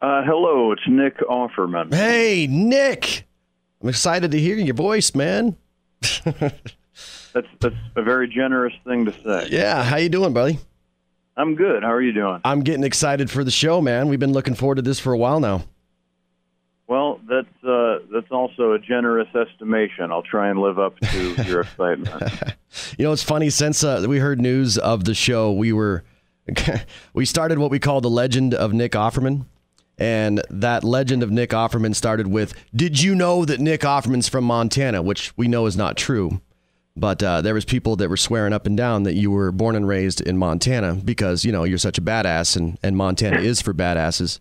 Hello, it's Nick Offerman. Hey, Nick. I'm excited to hear your voice, man. That's a very generous thing to say. Yeah, how you doing, buddy? I'm good. How are you doing? I'm getting excited for the show, man. We've been looking forward to this for a while now. Well, that's also a generous estimation. I'll try and live up to your excitement. You know, it's funny, since we heard news of the show, we started what we call the legend of Nick Offerman. And that legend of Nick Offerman started with, did you know that Nick Offerman's from Montana? Which we know is not true. But there was people that were swearing up and down that you were born and raised in Montana because, you know, you're such a badass, and Montana is for badasses.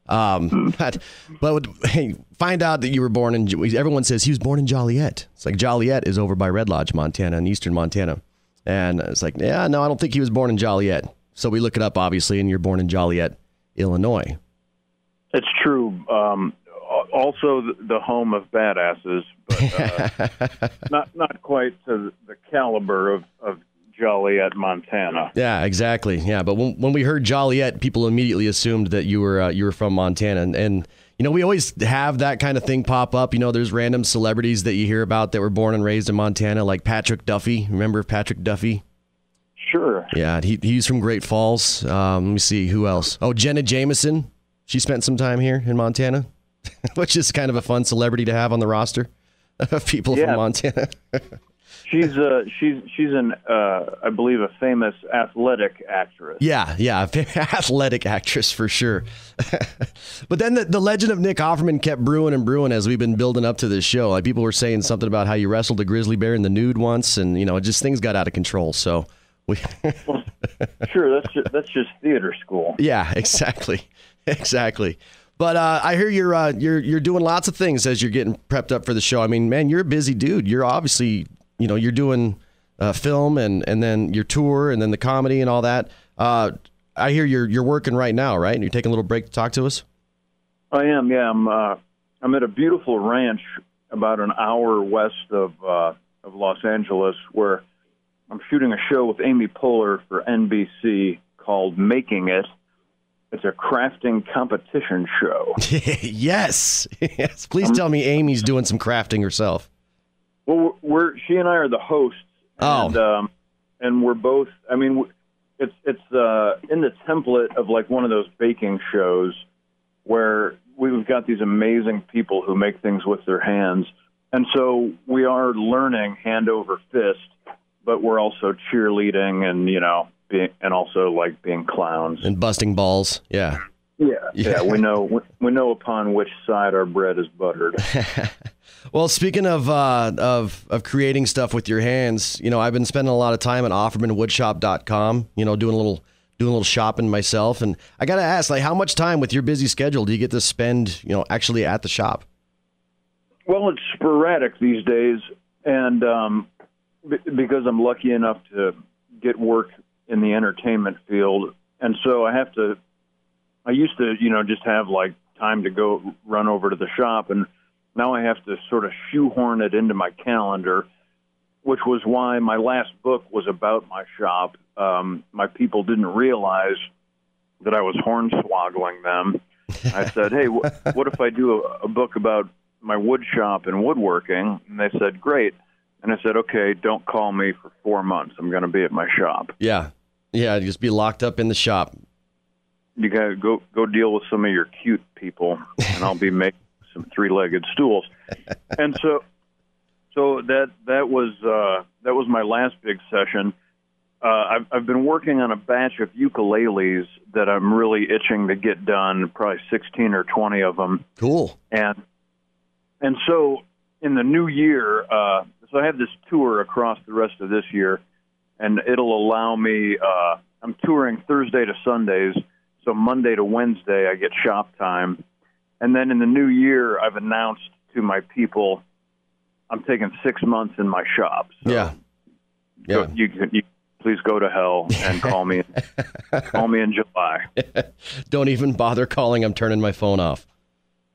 But hey, find out that you were born in, everyone says he was born in Joliet. It's like Joliet is over by Red Lodge, Montana, in eastern Montana. And it's like, yeah, no, I don't think he was born in Joliet. So we look it up, obviously, and you're born in Joliet, Illinois. It's true. Also, the home of badasses, but not quite to the caliber of Joliet, Montana. Yeah, exactly. Yeah, but when we heard Joliet, people immediately assumed that you were from Montana, and you know, we always have that kind of thing pop up. You know, there's random celebrities that you hear about that were born and raised in Montana, like Patrick Duffy. Remember Patrick Duffy? Sure. Yeah, he's from Great Falls. Let me see, who else? Oh, Jenna Jameson. She spent some time here in Montana, which is kind of a fun celebrity to have on the roster of people from Montana. She's an I believe a famous athletic actress. Yeah, athletic actress for sure. But then the legend of Nick Offerman kept brewing and brewing as we've been building up to this show. Like, people were saying something about how you wrestled a grizzly bear in the nude once, and you know, just things got out of control. So well, sure, that's just theater school. Yeah, exactly. But I hear you're doing lots of things as you're getting prepped up for the show. I mean, man, you're a busy dude. You're obviously, you know, you're doing film and then your tour and then the comedy and all that. I hear you're working right now, right? And you're taking a little break to talk to us. I am. Yeah, I'm at a beautiful ranch about an hour west of Los Angeles, where I'm shooting a show with Amy Poehler for NBC called Making It. It's a crafting competition show. Yes. Please tell me Amy's doing some crafting herself. Well, she and I are the hosts. And we're both, I mean, it's in the template of like one of those baking shows where we've got these amazing people who make things with their hands. And so we are learning hand over fist, but we're also cheerleading and, you know, and also like being clowns and busting balls. Yeah. We know upon which side our bread is buttered. Well, speaking of creating stuff with your hands, you know, I've been spending a lot of time at Offerman Woodshop.com, you know, doing a little shopping myself, and I got to ask, like, how much time with your busy schedule do you get to spend, you know, actually at the shop? Well, it's sporadic these days, and because I'm lucky enough to get work in the entertainment field. And so I used to, you know, just have like time to go run over to the shop. And now I have to sort of shoehorn it into my calendar, which was why my last book was about my shop. My people didn't realize that I was hornswoggling them. I said, hey, what if I do a book about my wood shop and woodworking? And they said, great. And I said, okay, don't call me for 4 months. I'm going to be at my shop. Yeah, just be locked up in the shop. You got to go deal with some of your cute people, and I'll be making some three-legged stools. And so that was my last big session. I've been working on a batch of ukuleles that I'm really itching to get done, probably 16 or 20 of them. Cool. And so in the new year, so I have this tour across the rest of this year, and it'll allow me, I'm touring Thursday to Sundays, so Monday to Wednesday I get shop time. And then in the new year, I've announced to my people I'm taking 6 months in my shop. So you please go to hell and call me in July. Don't even bother calling. I'm turning my phone off.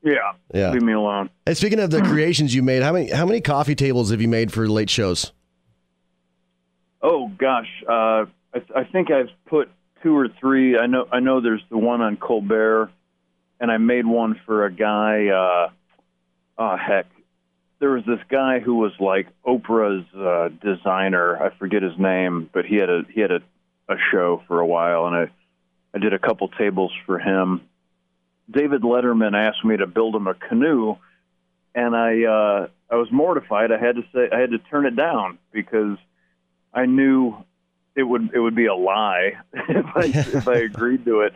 Yeah. Leave me alone. Hey, speaking of the creations you made, how many coffee tables have you made for late shows? Oh gosh, I think I've put 2 or 3. I know there's the one on Colbert, and I made one for a guy. Heck, there was this guy who was like Oprah's designer. I forget his name, but he had a show for a while, and I did a couple tables for him. David Letterman asked me to build him a canoe, and I was mortified. I had to turn it down because I knew it would be a lie if I agreed to it.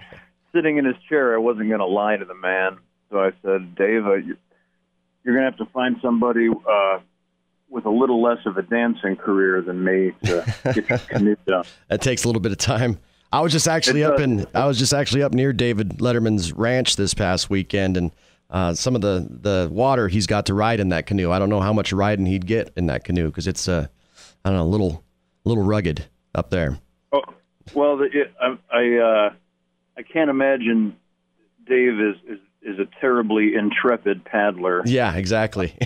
Sitting in his chair, I wasn't going to lie to the man. So I said, Dave, you're going to have to find somebody with a little less of a dancing career than me to get your canoe done. That takes a little bit of time. I was just actually up near David Letterman's ranch this past weekend, and some of the water he's got to ride in that canoe. I don't know how much riding he'd get in that canoe because it's I don't know, a little rugged up there. Oh, well, I can't imagine Dave is a terribly intrepid paddler. Yeah, exactly.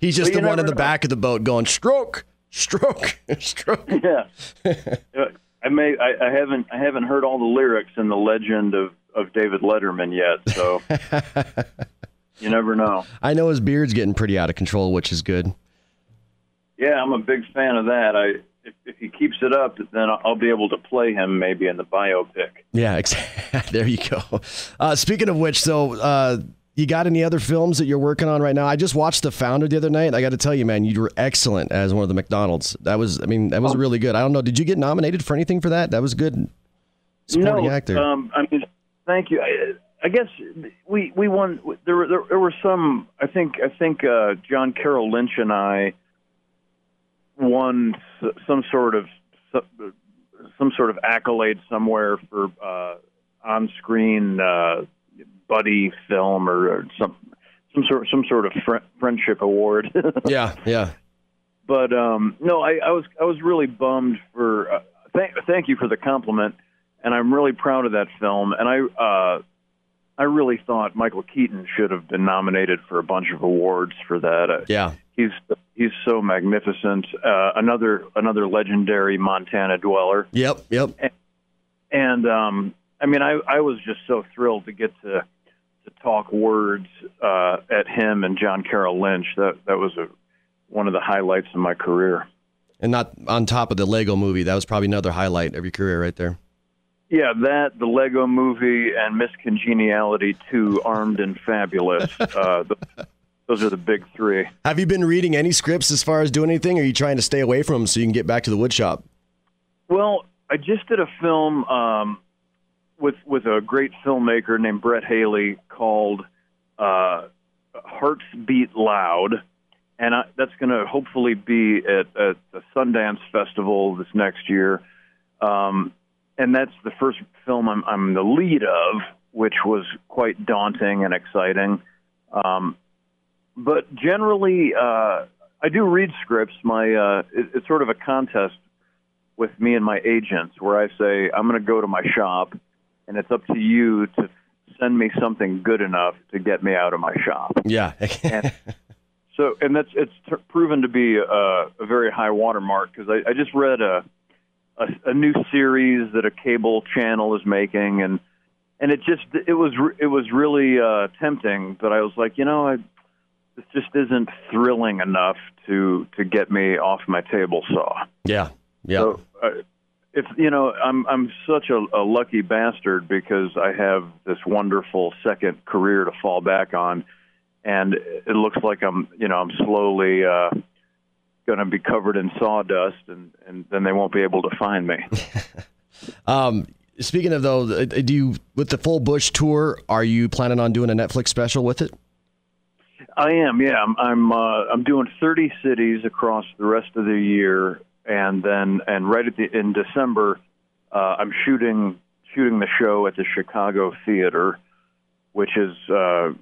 He's just the one in the back of the boat going stroke, stroke, stroke. Yeah. I haven't heard all the lyrics in the legend of David Letterman yet, so you never know. I know his beard's getting pretty out of control, which is good. Yeah, I'm a big fan of that. If he keeps it up, then I'll be able to play him maybe in the biopic. Yeah, there you go. Speaking of which, so you got any other films that you're working on right now? I just watched The Founder the other night. I got to tell you, man, you were excellent as one of the McDonald's. That was really good. I don't know. Did you get nominated for anything for that? That was good. Supporting actor. Thank you. I guess we won. There were some. I think John Carroll Lynch and I won some sort of accolade somewhere for on-screen buddy film or some sort of friendship award. Yeah. But no, I was really bummed for. Thank you for the compliment, and I'm really proud of that film. And I really thought Michael Keaton should have been nominated for a bunch of awards for that. Yeah. He's so magnificent. Another legendary Montana dweller. Yep. And I mean, I was just so thrilled to get to talk words at him and John Carroll Lynch. That was one of the highlights of my career. And not on top of the Lego Movie. That was probably another highlight of your career right there. Yeah, the Lego Movie, and Miss Congeniality 2, Armed and Fabulous. Those are the big three. Have you been reading any scripts as far as doing anything, or are you trying to stay away from them so you can get back to the wood shop? Well, I just did a film with a great filmmaker named Brett Haley called Hearts Beat Loud, and that's going to hopefully be at the Sundance Festival this next year. And that's the first film I'm the lead of, which was quite daunting and exciting. But generally, I do read scripts. It's sort of a contest with me and my agents where I say, I'm going to go to my shop, and it's up to you to send me something good enough to get me out of my shop. Yeah. and it's proven to be a very high watermark, because I just read a new series that a cable channel is making, and it was really tempting, but I was like, this just isn't thrilling enough to get me off my table saw. Yeah. So I'm such a lucky bastard, because I have this wonderful second career to fall back on, and it looks like I'm slowly going to be covered in sawdust, and then they won't be able to find me. Speaking of, though, with the full Bush tour, are you planning on doing a Netflix special with it? I am. Yeah, I'm doing 30 cities across the rest of the year, and right in December, I'm shooting the show at the Chicago Theater, which is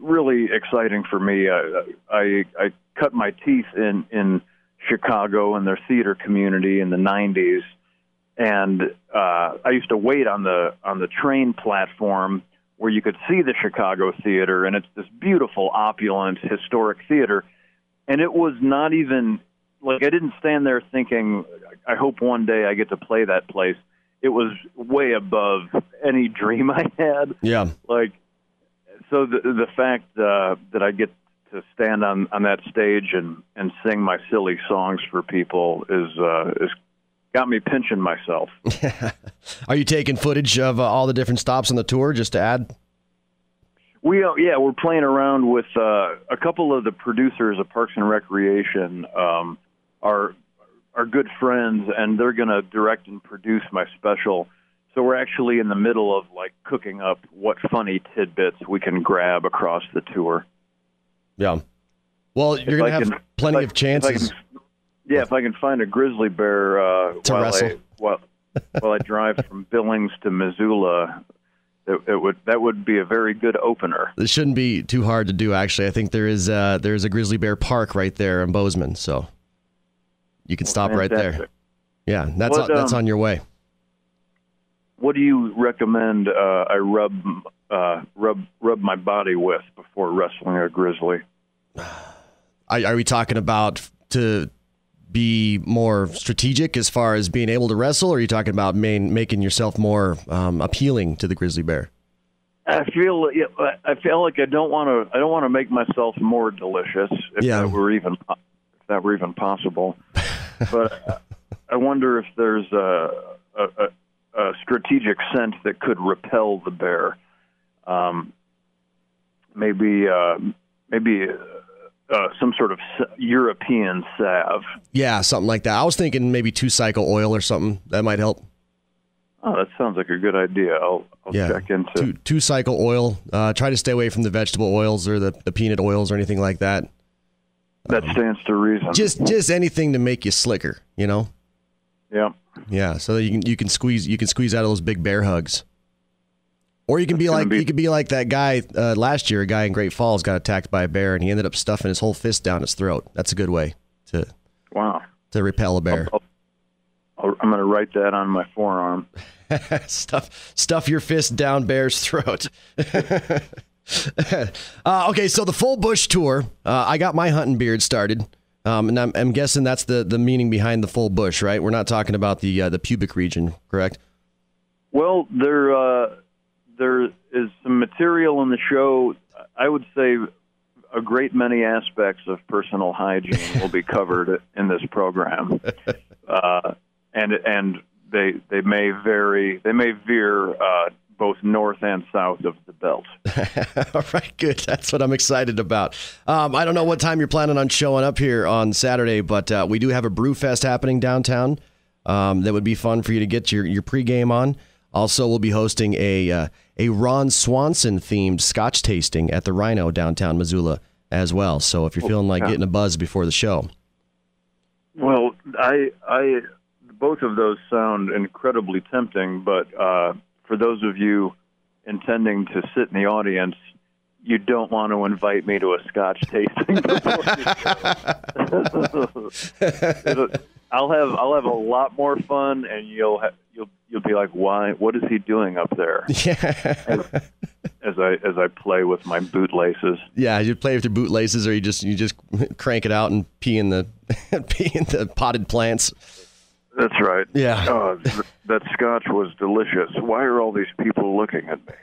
really exciting for me. I cut my teeth in Chicago and their theater community in the 90s, and I used to wait on the train platform where you could see the Chicago Theater, and it's this beautiful, opulent, historic theater. And it was not even like, I didn't stand there thinking, I hope one day I get to play that place. It was way above any dream I had. Yeah. Like, So the fact that I get to stand on that stage and sing my silly songs for people is got me pinching myself. Are you taking footage of all the different stops on the tour just to add? We're playing around with a couple of the producers of Parks and Recreation are good friends, and they're going to direct and produce my special. So we're actually in the middle of like cooking up what funny tidbits we can grab across the tour. Yeah. Well, you're going to have plenty of chances. If I can find a grizzly bear while I drive from Billings to Missoula, that would be a very good opener. This shouldn't be too hard to do, actually. I think there's a grizzly bear park right there in Bozeman, so you can stop right there. Yeah, that's on your way. What do you recommend I rub my body with before wrestling a grizzly? Are we talking about to be more strategic as far as being able to wrestle, or are you talking about making yourself more appealing to the grizzly bear? I feel like I don't want to make myself more delicious if that were even possible. But I wonder if there's a strategic scent that could repel the bear. Maybe some sort of European salve. Yeah, something like that. I was thinking maybe 2-cycle oil or something. That might help. Oh, that sounds like a good idea. I'll check into 2-cycle oil. Try to stay away from the vegetable oils or the peanut oils or anything like that. That stands to reason. Just anything to make you slicker, you know? Yeah. Yeah, so that you can squeeze out of those big bear hugs. Or you can be like that guy last year. A guy in Great Falls got attacked by a bear, and he ended up stuffing his whole fist down his throat. That's a good way to repel a bear. I'm going to write that on my forearm. Stuff your fist down bear's throat. Okay, so the Full Bush tour. I got my hunting beard started, and I'm guessing that's the meaning behind the Full Bush, right? We're not talking about the pubic region, correct? Well, there is some material in the show. I would say a great many aspects of personal hygiene will be covered in this program, and they may vary. They may veer both north and south of the belt. All right, good. That's what I'm excited about. I don't know what time you're planning on showing up here on Saturday, but we do have a brew fest happening downtown. That would be fun for you to get your pregame on. Also, we'll be hosting a Ron Swanson themed Scotch tasting at the Rhino downtown Missoula as well. So if you're feeling like getting a buzz before the show. Well, I both of those sound incredibly tempting, but for those of you intending to sit in the audience, you don't want to invite me to a Scotch tasting before I'll have a lot more fun, and you'll be like, why? What is he doing up there? Yeah. As I play with my bootlaces. Yeah, you play with your bootlaces, or you just crank it out and pee in the potted plants. That's right. Yeah. Oh, that Scotch was delicious. Why are all these people looking at me?